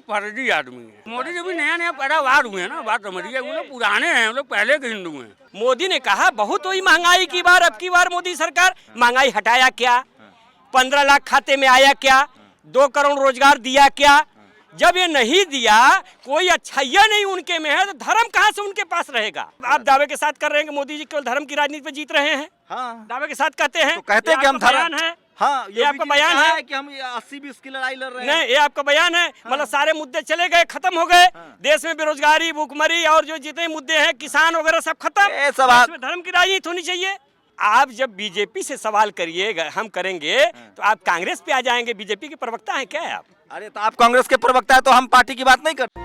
फर्जी आदमी है। मोदी जी भी नया नया पैदावार हुए हैं ना, बात समझिए। वो लोग पुराने हैं, वो लोग पहले के हिंदू हैं। मोदी ने कहा बहुत हुई महंगाई की बार, अब की बार मोदी सरकार महंगाई हटाया क्या, 15 लाख खाते में आया क्या, 2 करोड़ रोजगार दिया क्या? जब ये नहीं दिया, कोई अच्छाइया नहीं उनके में है, तो धर्म कहाँ से उनके पास रहेगा? आप दावे के साथ कर रहे हैं कि मोदी जी केवल धर्म की राजनीति पे जीत रहे हैं। हाँ, दावे के साथ कहते हैं, तो कहते हैं कि हम धर्म है। हाँ, ये आपका बयान है कि हम 80-20 की लड़ाई लड़ रहे हैं। नहीं, ये आपका बयान है। मतलब सारे मुद्दे चले गए, खत्म हो गए। देश में बेरोजगारी, भूखमरी और जो जितने मुद्दे हैं, किसान वगैरह सब खत्म। ये सब इसमें धर्म की राजनीति होनी चाहिए। आप जब बीजेपी से सवाल करिएगा, हम करेंगे, तो आप कांग्रेस पे आ जाएंगे। बीजेपी के प्रवक्ता हैं क्या आप? अरे तो आप कांग्रेस के प्रवक्ता है, तो हम पार्टी की बात नहीं करते।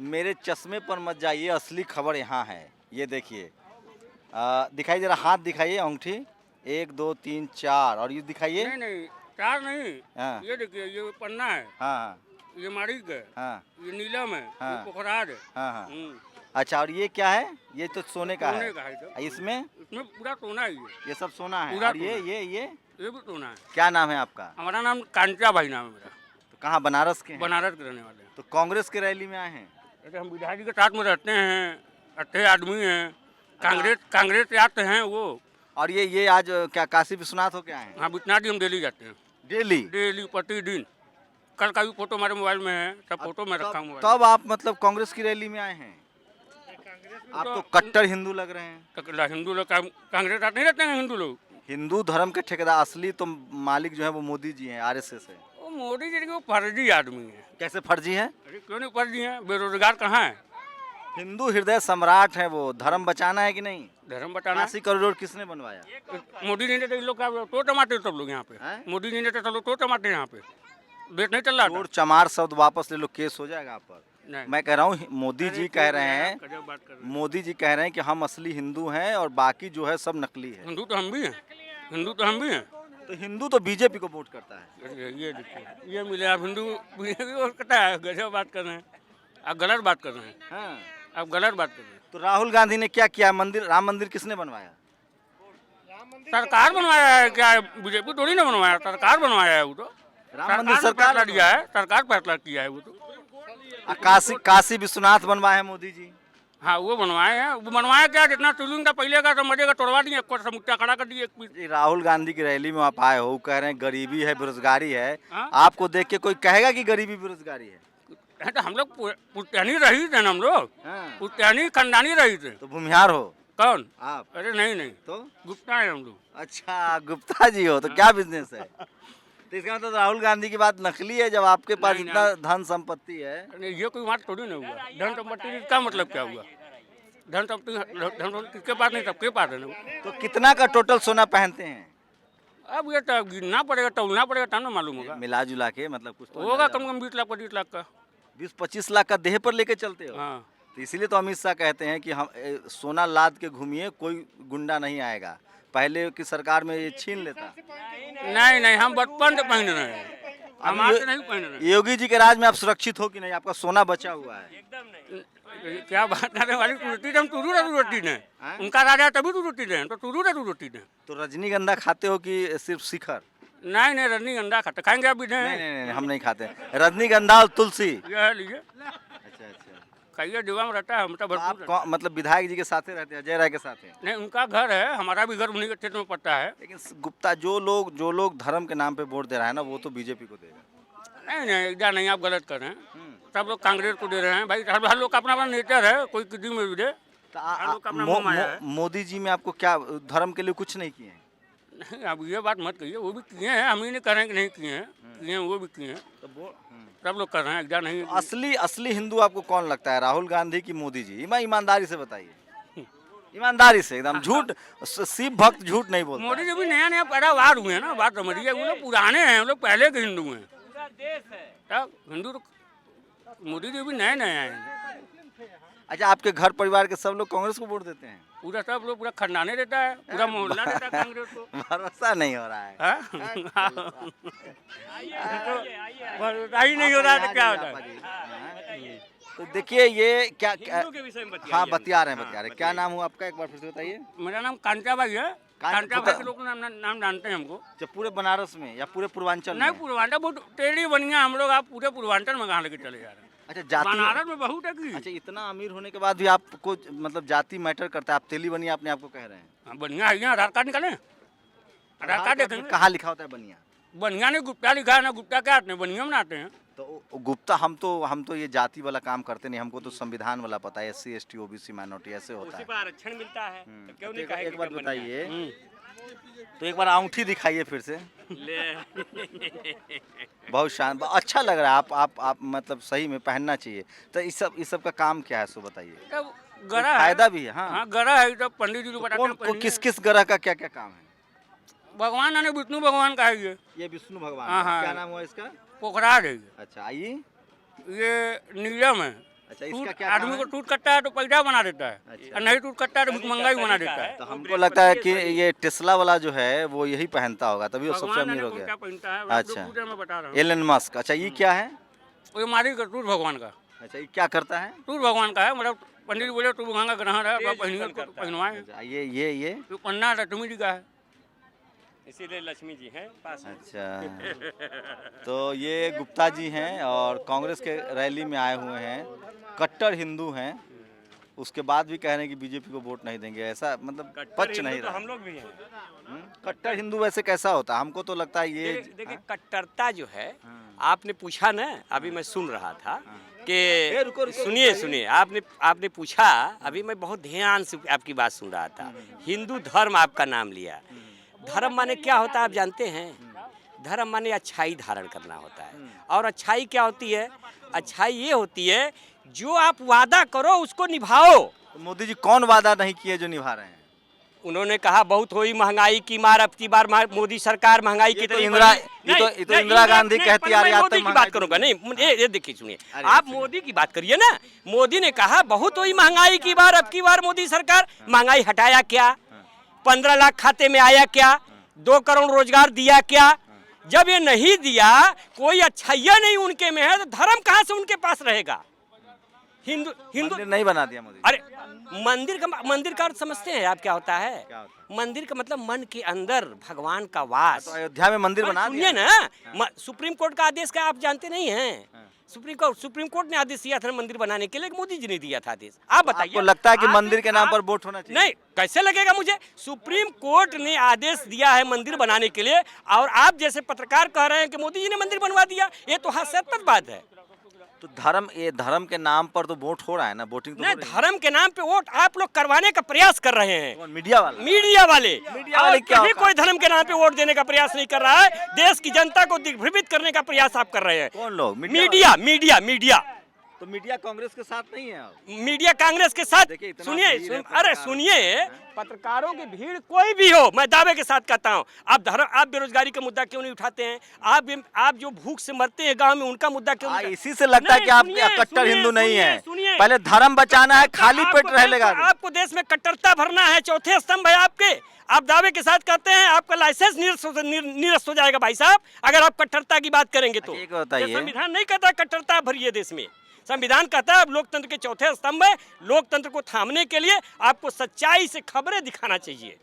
मेरे चश्मे पर मत जाइए, असली खबर यहाँ है। ये देखिए, दिखाई जरा, हाथ दिखाइए, अंगूठी 1 2 3 4, और ये दिखाइए। नहीं 4 नहीं। हाँ। ये देखिए, ये पन्ना है। हाँ, ये माणिक है। हाँ, ये नीलम है। हाँ। ये पोखराज है। हाँ, हाँ। अच्छा, और ये क्या है? ये तो सोने का सोने है। का है तो। इसमें पूरा सोना है ये सब सोना है। पूरा और ये भी सोना है। क्या नाम है आपका? हमारा नाम कांचा भाई नाम है मेरा। तो कहाँ, बनारस के हैं? बनारस के रहने वाले हैं। तो कांग्रेस के रैली में आए हैं? अरे हम विधायक जी के साथ में रहते हैं, अच्छे आदमी हैं। कांग्रेस से आते हैं वो। और ये आज क्या काशी विश्वनाथ हो क्या है? हाँ, विश्वनाथ जी हम डेली जाते हैं। डेली प्रतिदिन। कल का भी फोटो हमारे मोबाइल में है, सब फोटो में रखा हूँ। तब आप मतलब कांग्रेस की रैली में आए हैं? आप तो कट्टर हिंदू लग रहे हैं। हिंदू लोग कांग्रेस साथ नहीं रहते हैं हिंदू लोग। हिंदू धर्म के ठेकेदार, असली तो मालिक जो है वो मोदी जी हैं, आरएसएस है। वो मोदी जी वो फर्जी आदमी है। कैसे फर्जी है? अरे क्यों नहीं फर्जी है? बेरोजगार कहाँ है? हिंदू हृदय सम्राट है वो। धर्म बचाना है कि नहीं? धर्म बचाना। 80 करोड़ किसने बनवाया? मोदी जी ने तो इन लोग का तो टमाटर सब लोग यहाँ पे। मोदी जी ने तो चलो तो टमाटर यहाँ पे बेच नहीं चल रहा। चोर चमार शब्द वापस ले लो, केस हो जाएगा आप पर। मैं कह रहा हूँ, मोदी जी कह रहे हैं, मोदी जी कह रहे हैं कि हम असली हिंदू हैं और बाकी जो है सब नकली है। हिंदू तो हम भी हैं। हिंदू तो हम भी हैं। तो हिंदू तो बीजेपी को वोट करता है। ये देखिए, ये मिले आप हिंदू बीजेपी वोट करता है। गजब बात कर रहे हैं आप, गलत बात कर रहे हैं। हाँ, आप गलत बात कर रहे हैं। तो राहुल गांधी ने क्या किया? मंदिर, राम मंदिर किसने बनवाया? सरकार बनवाया है क्या? बीजेपी थोड़ी ना बनवाया, सरकार बनवाया है। वो तो राम मंदिर सरकार दिया है, सरकार फैसला किया है। वो तो काशी विश्वनाथ बनवाए हैं मोदी जी। हाँ, वो बनवाए हैं। वो बनवाया क्या? जितना चुलूंग का पहले का समझेगा, तोड़वा दिए, एक समुच्चा खड़ा कर दिए। राहुल गांधी की रैली में आप आए हो, कह रहे हैं गरीबी है, बेरोजगारी है। हाँ? आपको देख के कोई कहेगा कि गरीबी बेरोजगारी है? तो हम लोग पुश्तैनी रही थे ना, हम लोग पुश्तैनी खानदानी रही थे। तो भूमिहार हो कौन आप? अरे नहीं तो गुप्ता है हम लोग। अच्छा, गुप्ता जी हो। तो क्या बिजनेस है? तो इसका मतलब राहुल गांधी की बात नकली है जब आपके पास इतना धन संपत्ति है। नहीं, ये कोई बात थोड़ी नहीं हुआ। धन संपत्ति का मतलब क्या हुआ? धन संपत्ति किसके पास नहीं, सबके पास है ना। तो कितना का टोटल सोना पहनते हैं? अब ये तो गिनना पड़ेगा, तौलना पड़ेगा, तब ना मालूम होगा। मिला जुला के मतलब कुछ तो होगा कम 20 लाख 25 लाख का। 20-25 लाख का देह पर लेके चलते हो? हाँ। तो इसीलिए तो अमित शाह कहते हैं कि हम सोना लाद के घूमिए, कोई गुंडा नहीं आएगा। पहले की सरकार में ये छीन लेता। नहीं, हम बचपन से पहन रहे हैं, हम आज से नहीं पहन रहे। योगी जी के राज में आप सुरक्षित हो कि नहीं? आपका सोना बचा हुआ है? एकदम नहीं। क्या बात करने वाली? रोटी हम तुरू रोटी ने, उनका राजा तभी तू रोटी दें, तो तुरू रोटी दें। तो रजनीगंधा खाते हो कि सिर्फ शिखर? नहीं, रजनीगंधा खाते, खाएंगे अभी? नहीं, हम नहीं खाते। रजनीगंधा और तुलसी। यह लीजिए, अच्छा। कहिए डिब्बा में रहता है। हम तो आप मतलब विधायक जी के साथ रहते हैं, अजय राय के साथ है? नहीं, उनका घर है, हमारा भी घर उन्हीं के क्षेत्र में पड़ता है। लेकिन गुप्ता, जो लोग धर्म के नाम पे वोट दे रहा है ना, वो तो बीजेपी को देगा। नहीं, इधर नहीं, आप गलत कर रहे हैं। सब लोग कांग्रेस को दे रहे हैं भाई। हर लोग का अपना नेचर है, कोई किसी में भी दे। मोदी जी में आपको क्या धर्म के लिए कुछ नहीं किए हैं? नहीं, अब ये बात मत कहिए। वो भी किए हैं, हम ही नहीं कह रहे हैं कि नहीं किए हैं। किए हैं, वो भी किए हैं। सब लोग कर रहे हैं, इधर नहीं। असली हिंदू आपको कौन लगता है, राहुल गांधी की मोदी जी? ईमानदारी से बताइए, ईमानदारी से, एकदम झूठ, शिव भक्त झूठ नहीं बोलता। मोदी जी भी नया पैदावार हुए हैं ना, बात समझिए। वो लोग पुराने हैं, वो लोग पहले के हिंदू हैं। हिंदू तो मोदी जी भी नए आए हैं। अच्छा, आपके घर परिवार के सब लोग कांग्रेस को वोट देते हैं? पूरा सब लोग, पूरा खानदाने देता है, पूरा मोहल्ला देता है कांग्रेस को। भरोसा नहीं हो रहा है। भरोसा ही नहीं हो रहा है तो क्या होता है? तो देखिए, ये क्या हिंदू के विषय में हाँ बतिया रहे हैं। क्या नाम हुआ आपका, एक बार फिर से बताइए। मेरा नाम कांचा भाई है। कांटा भाई के लोग नाम जानते हैं हमको। जब पूरे बनारस में या पूरे पूर्वांचल नहीं, में? पूर्वांचल बहुत टेढ़ी बनिया हम लोग, आप पूरे पूर्वांचल में कहाँ लेके चले जा रहे हैं? अच्छा, जाति बनारस में बहुत है कि। अच्छा, इतना अमीर होने के बाद भी आपको मतलब जाति मैटर करता है? आप तेली बनिया अपने आप को कह रहे हैं? हाँ, बनिया है, यहाँ आधार कार्ड निकालें, आधार कार्ड में देखेंगे। कहाँ लिखा होता है बनिया? बनिया ने गुप्ता लिखा है ना, गुप्ता क्या आते हैं, बनिया बनाते हैं। तो गुप्ता, हम तो ये जाति वाला काम करते नहीं, हमको तो संविधान वाला पता है, SC ST OBC माइनॉरिटी ऐसे होता उसी है। पर आरक्षण मिलता है, तो क्यों नहीं एक कहेंगे बार कि बनिया? बताइए, तो एक बार अंगूठी दिखाइए फिर से। ले बहुत शान, अच्छा लग रहा है। आप मतलब सही में पहनना चाहिए। तो इस सब का काम क्या है, सो बताइए। तब गरा है, फायदा भी है। हाँ, हाँ गरा है, तब पंडित जी को बताते हैं पहनिए। किस ग्रह का क्या क्या काम है? भगवान ने विष्णु भगवान का है ये विष्णु भगवान हाँ, का। हाँ। क्या नाम हुआ इसका? पोखराज है ये। अच्छा, आइए। ये नीलम है। अच्छा, इसका टूट- क्या आदमी काम को है? टूट करता है तो पैदा बना देता है, अच्छा। और नहीं टूट करता है तो भिखमंगा ही बना देता है। तो हमको लगता है कि ये टेस्ला वाला जो है वो यही पहनता होगा, तभी वो सबसे भगवान अमीर हो ने गया। क्या पहनता है, अच्छा। पूरे में बता रहा हूँ। Elon Musk. अच्छा, ये क्या है? ये मारी का टूट भगवान का, अच्छा, ये क्या करता है? टूट भगवान का है, मतलब पंडित जी बोले टूट भगवान का ग्रहण है, आप पहनिए तो पहनवाए। अच्छा, ये ये पन्ना लक्ष्मी जी का है। इसीलिए लक्ष्मी जी हैं पास में। अच्छा, तो ये गुप्ता जी हैं और कांग्रेस के रैली में आए हुए हैं, कट्टर हिंदू हैं, उसके बाद भी कह रहे हैं कि बीजेपी को वोट नहीं देंगे। ऐसा मतलब पच नहीं तो रहा। हम लोग भी हैं। कट्टर हिंदू वैसे कैसा होता है? हमको तो लगता है ये देखिए कट्टरता जो है, आपने पूछा ना, अभी मैं सुन रहा था कि सुनिए आपने पूछा, अभी मैं बहुत ध्यान से आपकी बात सुन रहा था। हिंदू धर्म आपका नाम लिया। धर्म माने क्या होता है आप जानते हैं? धर्म माने अच्छाई धारण करना होता है। और अच्छाई क्या होती है? अच्छाई ये होती है जो आप वादा करो उसको निभाओ। तो मोदी जी कौन वादा नहीं किए जो निभा रहे हैं? उन्होंने कहा बहुत हुई महंगाई की मार, अब की बार मोदी सरकार महंगाई की ये तो तरफ इंदिरा- बढ़ी। ये तो इंदिरा गांधी कहती आ रही है, आज तक मोदी की महंगाई बात करूंगा नहीं, ये देखिए सुनिए, अरे आप सुनिए। मोदी की बात करिए ना। मोदी ने कहा बहुत हुई महंगाई की बार, अब की बार मोदी सरकार महंगाई हटाया क्या? 15 लाख खाते में आया क्या? 2 करोड़ रोजगार दिया क्या? जब ये नहीं दिया, कोई अच्छाइयाँ नहीं उनके में है, तो धर्म कहाँ से उनके पास रहेगा? हिंदू मंदिर नहीं बना दिया मोदी जी। अरे मंदिर का अर्थ समझते हैं आप क्या होता है? क्या होता मंदिर का मतलब मन के अंदर भगवान का वास। तो अयोध्या में मंदिर बना सुनिए दिया। ना, सुप्रीम कोर्ट का आदेश का आप जानते नहीं हैं? सुप्रीम कोर्ट ने आदेश दिया था मंदिर बनाने के लिए, मोदी जी ने दिया था आदेश। आप बताइए, आपको लगता है कि आप- मंदिर के नाम आप- पर वोट होना चाहिए? नहीं, कैसे लगेगा मुझे? सुप्रीम कोर्ट ने आदेश दिया है मंदिर बनाने के लिए, और आप जैसे पत्रकार कह रहे हैं कि मोदी जी ने मंदिर बनवा दिया, ये तो हास्यास्पद बात है। तो धर्म के नाम पर तो वोट हो रहा है ना, वोटिंग तो नहीं, हो रही है। धर्म के नाम पे वोट आप लोग करवाने का प्रयास कर रहे हैं। कौन? मीडिया वाला? मीडिया वाले वाले क्या कहीं औकात? कोई धर्म के नाम पे वोट देने का प्रयास नहीं कर रहा है। देश की जनता को दिग्भ्रमित करने का प्रयास आप कर रहे हैं। कौन लोग? मीडिया तो मीडिया कांग्रेस के साथ नहीं है अब? मीडिया कांग्रेस के साथ। देखिए, इतना सुनिए भीड़ है अरे पत्रकारों सुनिए, पत्रकारों की भीड़ कोई भी हो, मैं दावे के साथ कहता हूँ, आप बेरोजगारी का मुद्दा क्यों नहीं उठाते हैं? आप जो भूख से मरते हैं गांव में, उनका मुद्दा क्यों नहीं? इसी से लगता है कि आप सुनिए, कट्टर हिंदू नहीं है। सुनिए, पहले धर्म बचाना है, खाली पेट आपको रहेगा। आपको देश में कट्टरता भरना है, चौथे स्तंभ है आपके। आप दावे के साथ कहते हैं आपका लाइसेंस निरस्त हो जाएगा भाई साहब, अगर आप कट्टरता की बात करेंगे तो। एक बताइए। ये संविधान नहीं कहता कट्टरता भरिए देश में। संविधान कहता है अब लोकतंत्र के चौथे स्तंभ है, लोकतंत्र को थामने के लिए आपको सच्चाई से खबरें दिखाना चाहिए।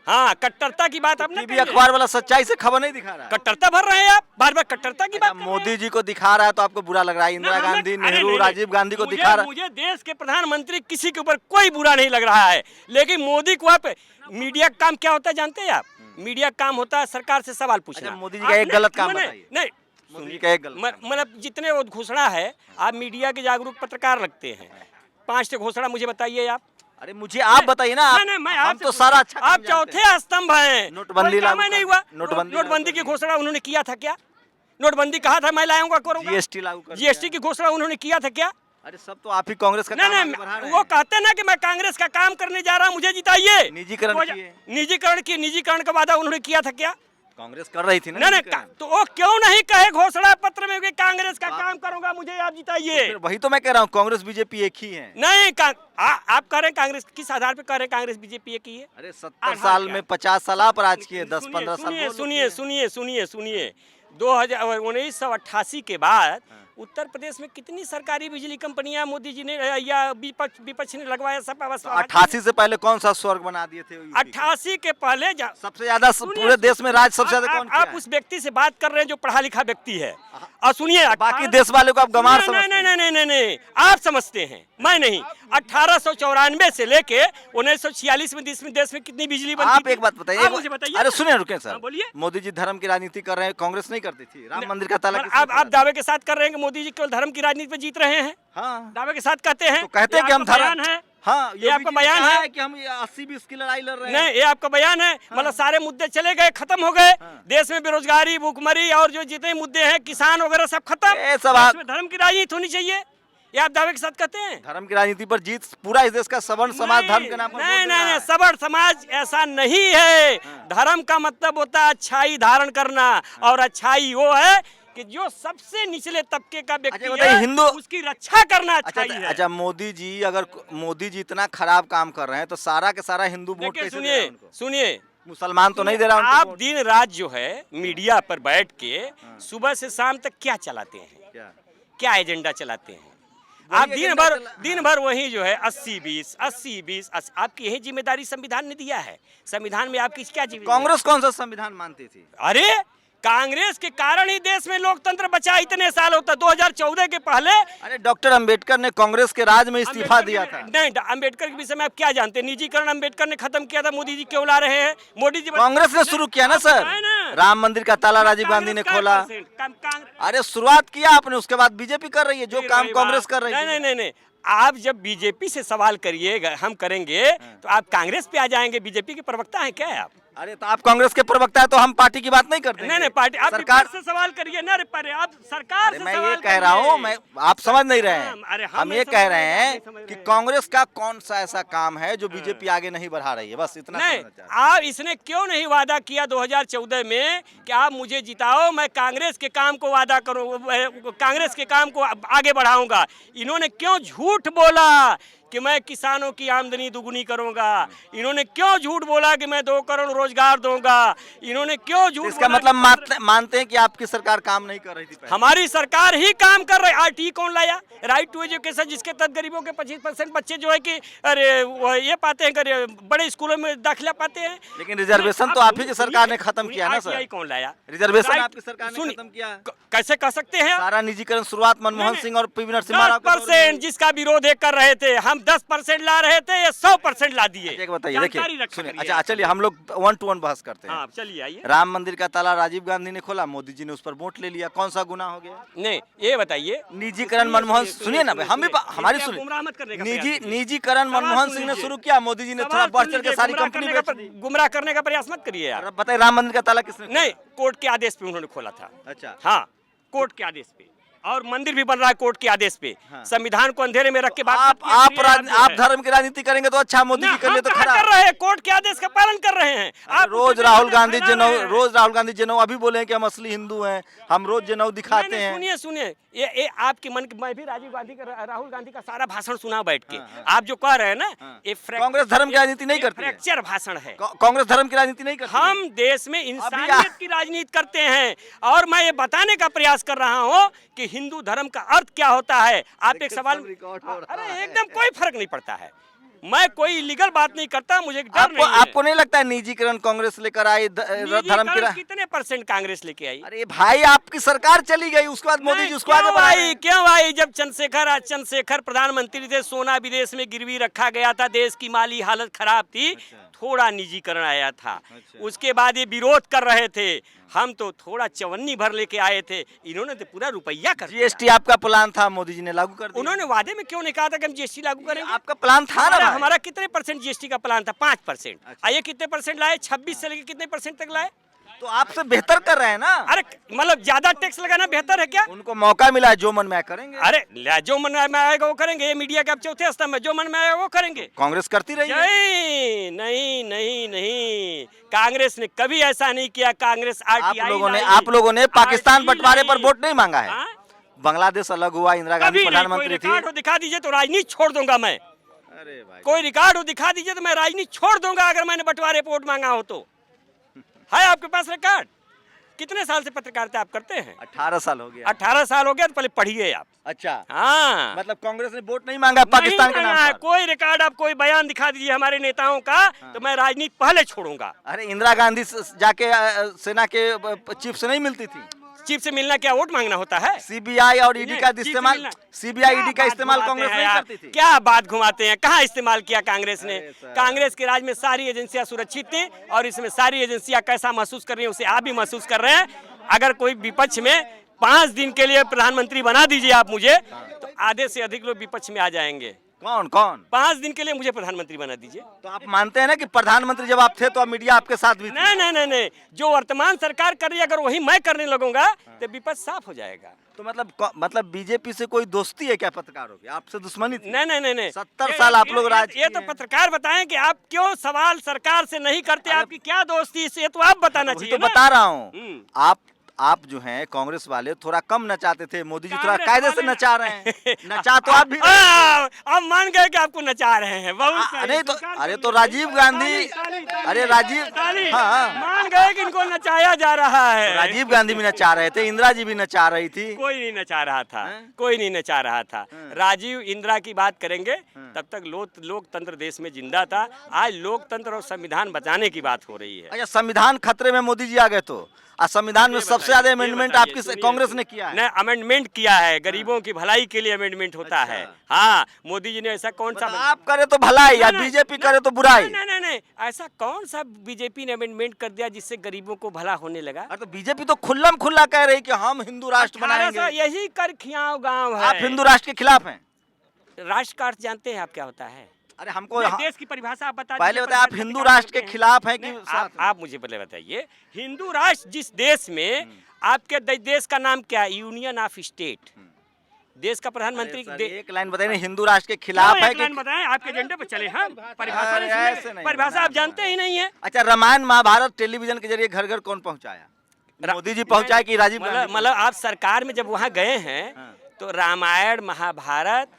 हाँ, कट्टरता की बात आप टीवी अखबार वाला सच्चाई से खबर नहीं दिखा रहा है। कट्टरता भर रहे हैं आप, बार बार कट्टरता की बात कर रहे हैं। मोदी जी को दिखा रहा है तो आपको बुरा लग रहा है? इंदिरा ना, गांधी, अरे नेहरू, नहीं, राजीव गांधी को दिखा रहा है? मुझे देश के प्रधानमंत्री किसी के ऊपर कोई बुरा नहीं लग रहा है, लेकिन मोदी को आप, मीडिया का काम क्या होता है जानते हैं आप? मीडिया का काम होता है सरकार से सवाल पूछना। अच्छा, मोदी जी का एक गलत काम बताइए। नहीं, मोदी जी का एक गलत काम। मतलब जितने घोषणा है, आप मीडिया के जागरूक पत्रकार लगते हैं, 5 घोषणा मुझे बताइए आप। अरे मुझे आप बताइए ना। मैं हम आपसे तो सारा अच्छा काम आप जानते हैं। चौथे स्तंभ हैं। नोटबंदी कोई काम लागू नहीं कर- हुआ। नोटबंदी नोटबंदी की घोषणा उन्होंने किया था क्या? नोटबंदी कहा था मैं लाऊंगा करूंगा। GST लागू कर जीएसटी की घोषणा उन्होंने किया था क्या? अरे सब तो आप ही कांग्रेस का काम आगे बढ़ा नहीं, रहे वो हैं। कहते ना कि मैं कांग्रेस का काम करने जा रहा हूं, मुझे जिताइए। निजीकरण किए। निजीकरण का वादा उन्होंने किया था क्या? कांग्रेस कर रही थी ना नहीं, निजीकरण। तो वो क्यों नहीं कहे घोषणा पत्र में कि कांग्रेस का काम करूंगा, मुझे आप जिताइए? फिर वही तो मैं कह रहा हूँ, कांग्रेस बीजेपी एक ही है। नहीं, आप कह रहे हैं कांग्रेस, किस आधार पे कह रहे हैं कांग्रेस बीजेपी एक ही है? अरे 70 साल में 50 साल आप राज किए, 10-15 साल वो लोग किए। सुनिए 1988 के बाद उत्तर प्रदेश में कितनी सरकारी बिजली कंपनियां मोदी जी ने या विपक्ष ने लगवाया सब अवस्था। 88 से पहले कौन सा स्वर्ग बना दिए थे? 88 के पहले सबसे ज्यादा पूरे देश में राज सबसे ज्यादा कौन किया आप उस व्यक्ति से बात कर रहे हैं जो पढ़ा लिखा व्यक्ति है। और सुनिए, बाकी देश वाले को आप गंवार समझते हैं। नहीं, आप समझते हैं, मैं नहीं। 1894 से लेके 1946 में देश में कितनी बिजली बनी? आप एक बात बताइए, मुझे बताइए। अरे सुनिए, रुके सर, बोलिए। मोदी जी धर्म की राजनीति कर रहे हैं, कांग्रेस नहीं करती थी। राम मंदिर का ताला आप दावे के साथ कर रहे हैं कि मोदी जी केवल धर्म की राजनीति पे जीत रहे हैं? हाँ, दावे के साथ कहते हैं। तो कहते हैं कि हम धर्म है। हाँ, ये आपका बयान है कि हम 80-20 की लड़ाई लड़ रहे हैं। नहीं, ये आपका बयान है। मतलब सारे मुद्दे चले गए, खत्म हो गए। देश में बेरोजगारी, भूखमरी और जो जितने मुद्दे हैं, किसान वगैरह सब खत्म। धर्म की राजनीति होनी चाहिए, ये आप दावे के साथ कहते हैं? धर्म की राजनीति पर जीत पूरा इस देश का सवर्ण समाज धर्म के नाम पर नहीं, सवर्ण समाज ऐसा नहीं है। धर्म का मतलब होता है अच्छाई धारण करना, और अच्छाई वो है कि जो सबसे निचले तबके का व्यक्ति है, हिंदू उसकी रक्षा करना अच्छाई है। अच्छा, मोदी जी इतना खराब काम कर रहे हैं तो सारा के सारा हिंदू वोट कैसे दे रहे हैं उनको? सुनिए, मुसलमान तो नहीं दे रहा। आप दिन रात जो है मीडिया पर बैठ के सुबह से शाम तक क्या चलाते हैं? क्या एजेंडा चलाते हैं? आप दिन भर वही जो है 80-20 आपकी यही जिम्मेदारी संविधान ने दिया है। संविधान में आपकी क्या जिम्मेदारी? कांग्रेस कौन सा संविधान मानती थी? अरे कांग्रेस के कारण ही देश में लोकतंत्र बचा इतने साल होता। 2014 के पहले अरे डॉक्टर अंबेडकर ने कांग्रेस के राज में इस्तीफा दिया था। नहीं, अंबेडकर के विषय में आप क्या जानते हैं? निजीकरण अंबेडकर ने खत्म किया था, मोदी जी क्यों ला रहे हैं? मोदी जी कांग्रेस ने शुरू किया ना सर। राम मंदिर का ताला राजीव गांधी ने खोला। अरे शुरुआत किया आपने, उसके बाद बीजेपी कर रही है जो काम कांग्रेस कर रही है। नहीं, आप जब बीजेपी से सवाल करिएगा, हम करेंगे तो आप कांग्रेस पे आ जाएंगे। बीजेपी के प्रवक्ता हैं क्या आप? अरे तो आप कांग्रेस के प्रवक्ता है तो हम पार्टी की बात नहीं करते। नहीं, पार्टी आप सरकार से सवाल करिए ना। अरे आप सरकार से मैं सवाल ये कह रहा हूँ, मैं आप समझ नहीं रहे हैं। अरे हम ये कह रहे हैं कि कांग्रेस का कौन सा ऐसा काम है जो बीजेपी आगे नहीं बढ़ा रही है, बस इतना। नहीं, आप इसने क्यों नहीं वादा किया 2014 में कि आप मुझे जिताओ, मैं कांग्रेस के काम को वादा करूँ, कांग्रेस के काम को आगे बढ़ाऊंगा? इन्होंने क्यों झूठ बोला कि मैं किसानों की आमदनी दुगुनी करूंगा? इन्होंने क्यों झूठ बोला कि मैं 2 करोड़ रोजगार दूंगा? इन्होंने क्यों झूठ? इसका मतलब मानते हैं कि आपकी सरकार काम नहीं कर रही थी? हमारी सरकार ही काम कर रही। RT कौन लाया? राइट टू एजुकेशन, जिसके तहत गरीबों के 25% बच्चे जो है कि अरे ये पाते हैं कि बड़े स्कूलों में दाखिला पाते हैं। लेकिन रिजर्वेशन तो आप ही की सरकार ने खत्म किया ना सर। कौन लाया रिजर्वेशन? आपकी सरकार ने खत्म किया। कैसे कह सकते हैं? सारा निजीकरण शुरुआत मनमोहन सिंह और पीवी नरसिम्हा राव 10% जिसका विरोध कर रहे थे, हम 10% ला रहे थे, ये 100% ला दिए। बताइए, देखिए सुनिए, अच्छा चलिए हम लोग 1 to 1 बहस करते हैं। चलिए आइए। राम मंदिर का ताला राजीव गांधी ने खोला, मोदी जी ने उस पर वोट ले लिया, कौन सा गुनाह हो गया? नहीं, ये बताइए। निजीकरण मनमोहन, सुनिए ना, हम भी हमारी सुनिए, निजीकरण मनमोहन सिंह ने शुरू किया, मोदी जी ने थोड़ा बढ़ चढ़ के सारी कंपनी गुमराह करने का प्रयास मत करिए यार। बताइए राम मंदिर का ताला किसने? नहीं, कोर्ट के आदेश पे उन्होंने खोला था। अच्छा, हाँ, कोर्ट के आदेश पे, और मंदिर भी बन रहा है कोर्ट के आदेश पे। हाँ। संविधान को अंधेरे में रख के आप धर्म की राजनीति करेंगे तो अच्छा, मोदी जी कर ले तो खराब। कर रहे हैं, कोर्ट के आदेश का पालन कर रहे हैं। आप रोज राहुल गांधी जनेऊ अभी बोले हैं कि हम असली हिंदू हैं, हम रोज जनेऊ दिखाते हैं। सुनिए, ये आपके मन के, मैं भी राहुल गांधी का सारा भाषण सुना बैठ के। आप जो कह रहे हैं ना, ये कांग्रेस धर्म की राजनीति नहीं करती, फ्रैक्चर भाषण है। कांग्रेस धर्म की राजनीति नहीं करती। हम देश में इंसानियत की राजनीति करते हैं, और मैं ये बताने का प्रयास कर रहा हूँ कि हिंदू धर्म का अर्थ क्या होता है। आप एक सवाल, अरे एकदम कोई फर्क नहीं पड़ता है। मैं कोई इलीगल बात नहीं करता, मुझे डर नहीं है। आपको नहीं लगता है निजीकरण कांग्रेस लेकर आई धर्म की? कितने % कांग्रेस लेके आई? अरे भाई, आपकी सरकार चली गई, उसके बाद मोदी जी उसको आगे बढ़ाए। क्यों आई? जब चंद्रशेखर प्रधानमंत्री थे, सोना विदेश में गिरवी रखा गया था, देश की माली हालत खराब थी, थोड़ा निजीकरण आया था। उसके बाद ये विरोध कर रहे थे, हम तो थोड़ा चवन्नी भर लेके आए थे, इन्होंने तो पूरा रुपया कर दिया। GST आपका प्लान था, मोदी जी ने लागू कर दिया। उन्होंने वादे में क्यों नहीं कहा था कि हम GST लागू करेंगे? आपका प्लान था ना? हमारा कितने % GST का प्लान था? 5%। आइए कितने % लाए? 26 से लेके कितने % तक लाए? तो आपसे बेहतर कर रहे हैं ना। अरे मतलब ज्यादा टैक्स लगाना बेहतर है क्या? उनको मौका मिला है, जो मन में करेंगे। अरे जो मन में आएगा वो करेंगे। ये मीडिया के अब चौथे स्तंभ में, जो मन में आएगा वो करेंगे। कांग्रेस करती रही है। नहीं, कांग्रेस ने कभी ऐसा नहीं किया। कांग्रेस आप लोगों ने पाकिस्तान बंटवारे पर वोट नहीं मांगा है। बांग्लादेश अलग हुआ, इंदिरा गांधी प्रधानमंत्री थी। दिखा दीजिए तो राजनीति छोड़ दूंगा मैं। अरे भाई, कोई रिकॉर्ड हो दिखा दीजिए तो मैं राजनीति छोड़ दूंगा, अगर मैंने बंटवारे पर वोट मांगा हो तो। है आपके पास रिकॉर्ड? कितने साल से पत्रकारिता आप करते हैं? 18 साल हो गया। 18 साल हो गया, तो पहले पढ़िए आप। अच्छा, हाँ, मतलब कांग्रेस ने वोट नहीं मांगा पाकिस्तान के नहीं नाम मांगा है। पर? कोई रिकॉर्ड आप कोई बयान दिखा दीजिए हमारे नेताओं का, तो मैं राजनीति पहले छोड़ूंगा। अरे इंदिरा गांधी जाके सेना के चीफ से नहीं मिलती थी? चीफ से मिलना क्या वोट मांगना होता है? सीबीआई और ईडी का चीफ से इस्तेमाल, मिलना। सीबीआई क्या ईडी का बात इस्तेमाल घुमाते कांग्रेस हैं नहीं यार? करती थी? क्या बात घुमाते हैं, कहाँ इस्तेमाल किया कांग्रेस ने? अरे सर। कांग्रेस के राज में सारी एजेंसियां सुरक्षित थी, और इसमें सारी एजेंसियां कैसा महसूस कर रही है उसे आप भी महसूस कर रहे हैं। अगर कोई विपक्ष में 5 दिन के लिए प्रधानमंत्री बना दीजिए आप मुझे, तो आधे से अधिक लोग विपक्ष में आ जाएंगे। कौन कौन? 5 दिन के लिए मुझे प्रधानमंत्री बना दीजिए। तो आप मानते हैं ना कि प्रधानमंत्री जब आप थे तो मीडिया आपके साथ भी थी? नहीं नहीं नहीं नहीं, जो वर्तमान सरकार कर रही है अगर वही मैं करने लगूंगा तो विपक्ष साफ हो जाएगा। तो मतलब बीजेपी से कोई दोस्ती है क्या पत्रकारों की? आपसे दुश्मनी थी? नहीं नहीं नहीं नहीं, 70 साल आप लोग राज ये तो पत्रकार बताएं कि आप क्यों सवाल सरकार से नहीं करते, आपकी क्या दोस्ती से, तो आप बताना वही चाहिए तो ना। बता रहा हूँ। हम्म। आप जो हैं कांग्रेस वाले थोड़ा कम नचाते थे, मोदी जी थोड़ा कांग्रेस कायदे से वाले- नचा रहे हैं। नचा तो आप भी अब मान गए कि आपको नचा रहे हैं, बहुत सही। नहीं तो अरे तो राजीव गांधी, अरे राजीव, हाँ, मान गए कि इनको नचाया जा रहा है। तो राजीव गांधी भी नचा रहे थे, इंदिरा जी भी नचा रही थी। कोई नहीं नचा रहा था, हैं? कोई नहीं नचा रहा था। हैं? राजीव इंदिरा की बात करेंगे तब तक लोकतंत्र देश में जिंदा था। आज लोकतंत्र और संविधान बचाने की बात हो रही है। अच्छा, संविधान खतरे में मोदी जी आ गए तो संविधान में सबसे ज्यादा अमेंडमेंट आपकी कांग्रेस ने किया है। नहीं, अमेंडमेंट किया है, गरीबों की भलाई के लिए अमेंडमेंट होता है। हाँ, मोदी जी ने ऐसा कौन सा, आप करे तो भलाई या नहीं, बीजेपी करे तो बुराई? नहीं नहीं नहीं, ऐसा कौन सा बीजेपी ने अमेंडमेंट कर दिया जिससे गरीबों को भला होने लगा? अरे तो बीजेपी तो खुल्लम खुल्ला कह रही कि हम हिंदू राष्ट्र 1800 बनाएंगे। यही कर खियाओ गाँव है। आप हिंदू राष्ट्र के खिलाफ हैं? राष्ट्र का अर्थ जानते हैं आप क्या होता है? अरे हमको नहीं, देश की परिभाषा आप बता पहले दीजिए, बताइए, आप परिभाषा हिंदू क्या राष्ट्र के करते हैं? खिलाफ हैं कि नहीं, साथ में? आप मुझे पहले बताइए, हिंदू राष्ट्र जिस देश में आपके देश का नाम क्या है? Union of state. देश का प्रधानमंत्री सर, एक लाइन बताइए, हिंदू राष्ट्र के खिलाफ है कि? बताएं, आपके एजेंडे पे चले हम। परिभाषा अरे नहीं ऐसे सुनेंगे, नहीं, परिभाषा आप जानते ही नहीं है। अच्छा, रामायण महाभारत टेलीविजन के जरिए घर घर कौन पहुंचाया? मोदी जी पहुंचाए कि राजीव गांधी? मतलब आप सरकार में जब वहाँ गए हैं तो रामायण महाभारत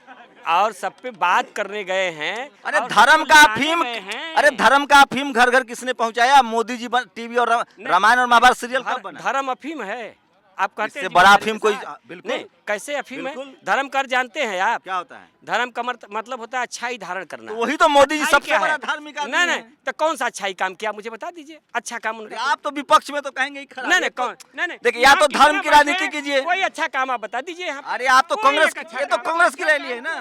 और सब पे बात करने गए हैं। अरे और धर्म सबको का जिताने अफीम, गए हैं। अरे धर्म का अफीम घर घर किसने पहुंचाया? मोदी जी टीवी और रामायण और महाभारत सीरियल कब बना? धर्म अफीम है, आप कहते इससे हैं बड़ा जीवन अफीम के कोई? साथ। बिल्कुल नहीं, कैसे अफीम है? बिल्कुल। धर्म कर जानते हैं आप? क्या होता है? धर्म का मतलब होता है अच्छाई धारण करना। तो वही तो मोदी जी अच्छाई सबसे क्या बड़ा है? धार्मिक आदमी नहीं नहीं, हैं। तो कौन सा अच्छाई काम किया मुझे बता दीजिए, अच्छा काम अरे उनका। आप तो विपक्ष में तो कहेंगे ही खराब। नहीं नहीं, कौन नहीं नहीं, देखिए, या तो यहाँ धर्म कितने की राजनीति बैठे हैं, कीजिए। कोई अच्छा काम आप बता दीजिए यहाँ। अरे आप तो कोई कांग्रेस, एक अच्छा ये तो काम। कांग्रेस की रैली है ना?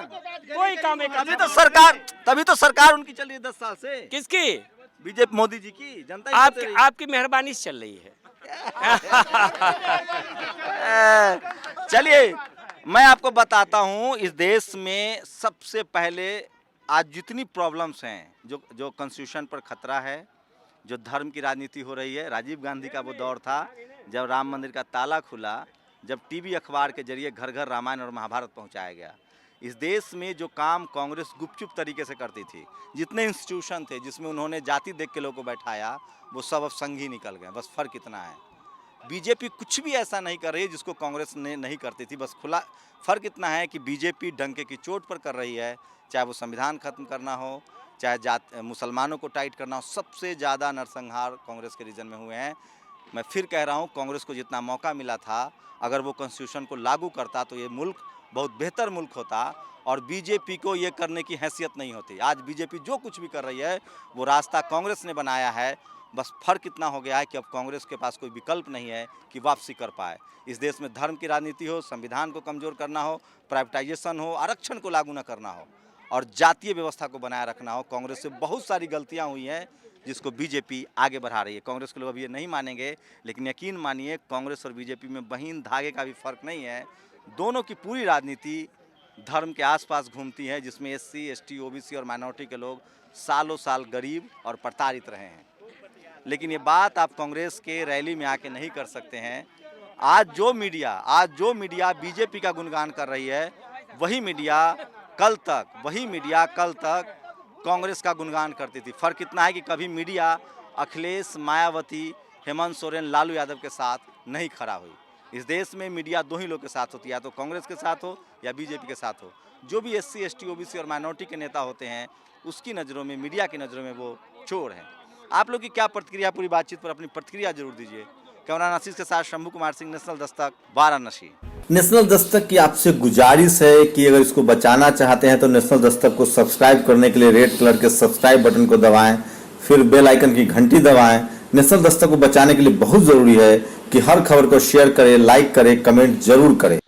कोई काम एक तभी अच्छा तो सरकार, तभी तो सरकार उनकी चल रही है 10 साल से। किसकी? बीजेपी मोदी जी की, जनता ही सोच रही है। आपकी मेहरबानी से चल रही है। चलिए, मैं आपको बताता हूं, इस देश में सबसे पहले आज जितनी प्रॉब्लम्स हैं, जो कॉन्स्टिट्यूशन पर खतरा है, जो धर्म की राजनीति हो रही है, राजीव गांधी का वो दौर था जब राम मंदिर का ताला खुला, जब टीवी अखबार के जरिए घर घर रामायण और महाभारत पहुंचाया गया। इस देश में जो काम कांग्रेस गुपचुप तरीके से करती थी, जितने इंस्टीट्यूशन थे जिसमें उन्होंने जाति देख के लोगों को बैठाया, वो सब अब संघी निकल गए। बस फर्क इतना है, बीजेपी कुछ भी ऐसा नहीं कर रही है जिसको कांग्रेस ने नहीं करती थी। बस खुला फर्क इतना है कि बीजेपी डंके की चोट पर कर रही है, चाहे वो संविधान खत्म करना हो, चाहे मुसलमानों को टाइट करना हो। सबसे ज़्यादा नरसंहार कांग्रेस के रीजन में हुए हैं। मैं फिर कह रहा हूँ, कांग्रेस को जितना मौका मिला था, अगर वो कॉन्स्टिट्यूशन को लागू करता तो ये मुल्क बहुत बेहतर मुल्क होता, और बीजेपी को ये करने की हैसियत नहीं होती। आज बीजेपी जो कुछ भी कर रही है वो रास्ता कांग्रेस ने बनाया है। बस फर्क इतना हो गया है कि अब कांग्रेस के पास कोई विकल्प नहीं है कि वापसी कर पाए। इस देश में धर्म की राजनीति हो, संविधान को कमज़ोर करना हो, प्राइवेटाइजेशन हो, आरक्षण को लागू न करना हो, और जातीय व्यवस्था को बनाए रखना हो। कांग्रेस से बहुत सारी गलतियां हुई हैं जिसको बीजेपी आगे बढ़ा रही है। कांग्रेस के लोग अभी ये नहीं मानेंगे, लेकिन यकीन मानिए, कांग्रेस और बीजेपी में बहीन धागे का भी फर्क नहीं है। दोनों की पूरी राजनीति धर्म के आसपास घूमती है, जिसमें SC, ST, OBC और माइनॉरिटी के लोग सालों साल गरीब और प्रताड़ित रहे हैं। लेकिन ये बात आप कांग्रेस के रैली में आके नहीं कर सकते हैं। आज जो मीडिया बीजेपी का गुणगान कर रही है, वही मीडिया कल तक कांग्रेस का गुणगान करती थी। फर्क इतना है कि कभी मीडिया अखिलेश, मायावती, हेमंत सोरेन, लालू यादव के साथ नहीं खड़ा हुई। इस देश में मीडिया दो ही लोग के साथ होती है, या तो कांग्रेस के साथ हो या बीजेपी के साथ हो। जो भी SC, ST, OBC और माइनॉरिटी के नेता होते हैं, उसकी नज़रों में, मीडिया की नज़रों में वो चोर हैं। आप लोग की क्या प्रतिक्रिया? पूरी बातचीत पर अपनी प्रतिक्रिया जरूर दीजिए। कैमरा नासिर के साथ शंभू कुमार सिंह, नेशनल दस्तक, वाराणसी। नेशनल दस्तक की आपसे गुजारिश है कि अगर इसको बचाना चाहते हैं तो नेशनल दस्तक को सब्सक्राइब करने के लिए रेड कलर के सब्सक्राइब बटन को दबाएं, फिर बेल आइकन की घंटी दबाएं। नेशनल दस्तक को बचाने के लिए बहुत जरूरी है कि हर खबर को शेयर करें, लाइक करें, कमेंट जरूर करें।